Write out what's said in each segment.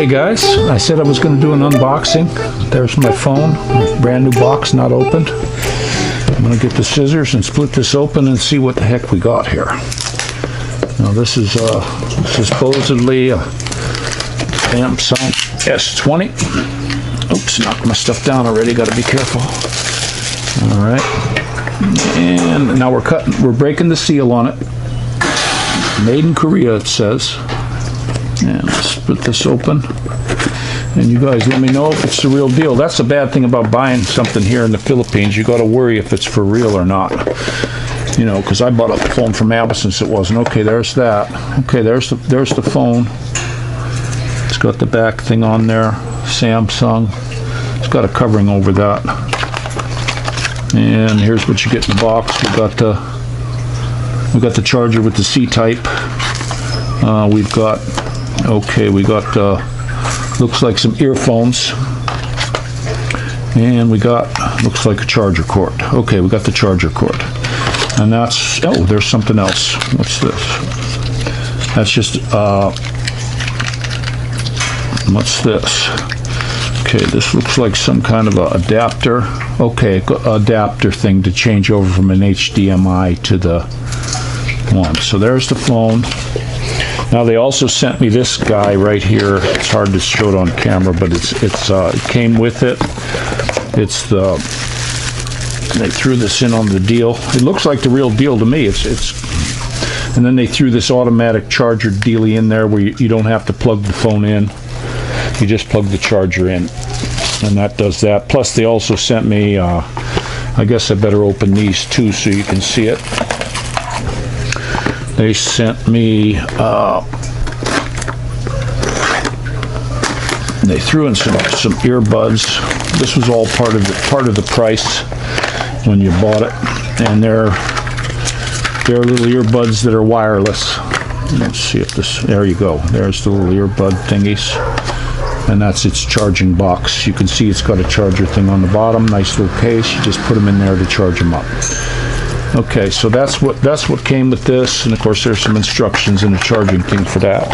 Okay guys, I said I was going to do an unboxing. There's my phone, brand new box, not opened. I'm going to get the scissors and split this open and see what the heck we got here. Now this is supposedly a Samsung S20. Oops, knocked my stuff down already, got to be careful. Alright, and now we're breaking the seal on it. Made in Korea, it says. And let's split this open. And you guys let me know if it's the real deal. That's the bad thing about buying something here in the Philippines. You got to worry if it's for real or not. You know, because I bought a phone from Amazon, so it wasn't. Okay, there's that. Okay, there's the phone. It's got the back thing on there. Samsung. It's got a covering over that. And here's what you get in the box. We got the charger with the C-type. We've got looks like some earphones, and we got looks like a charger cord. Okay, we got the charger cord, and that's, oh, there's something else. What's this? That's just what's this? Okay, this looks like some kind of a adapter. Okay, adapter thing to change over from an HDMI to the one. So there's the phone. Now they also sent me this guy right here. It's hard to show it on camera, but it came with it. It's they threw this in on the deal. It looks like the real deal to me. And then they threw this automatic charger dealie in there where you don't have to plug the phone in. You just plug the charger in, and that does that. Plus they also sent me, I guess I better open these too so you can see it. They sent me, they threw in some earbuds. This was all part of the price when you bought it, and they're little earbuds that are wireless. Let's see if this, there you go. There's the little earbud thingies, and that's its charging box. You can see it's got a charger thing on the bottom. Nice little case. You just put them in there to charge them up. Okay, so that's what came with this, and of course there's some instructions and a charging thing for that.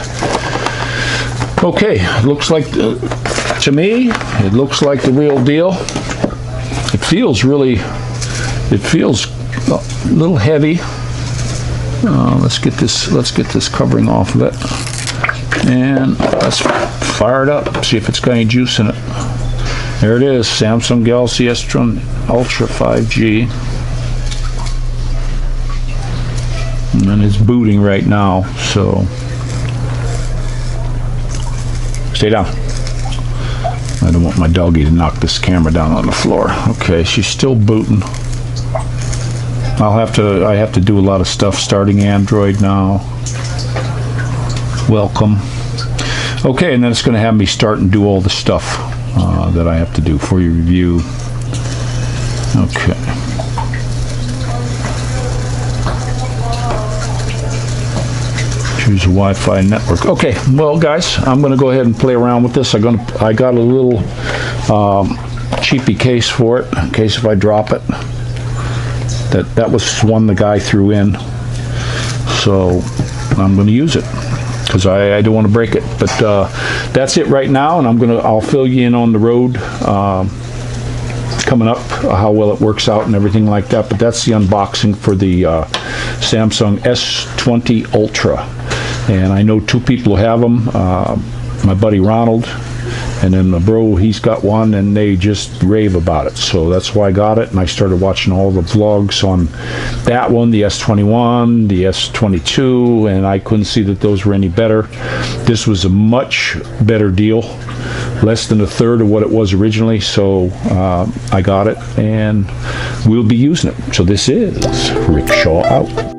Okay, looks like, to me, it looks like the real deal. It feels a little heavy. Let's get this covering off of it, and let's fire it up, see if it's got any juice in it. There it is, Samsung Galaxy S20 Ultra 5G. And it's booting right now, so stay down. I don't want my doggy to knock this camera down on the floor. Okay, she's still booting. I have to do a lot of stuff starting Android now. Welcome. Okay, and then it's going to have me start and do all the stuff that I have to do for your review. Okay. Choose a Wi-Fi network. Okay, well guys, I'm going to go ahead and play around with this. I got a little cheapy case for it, in case if I drop it. That was one the guy threw in, so I'm going to use it because I don't want to break it. But that's it right now, and I'll fill you in on the road coming up, how well it works out and everything like that. But that's the unboxing for the Samsung S20 Ultra. And I know two people who have them, my buddy Ronald, and then my bro, he's got one, and they just rave about it. So that's why I got it, and I started watching all the vlogs on that one, the S21, the S22, and I couldn't see that those were any better. This was a much better deal, less than a third of what it was originally, so I got it, and we'll be using it. So this is Rick Shaw out.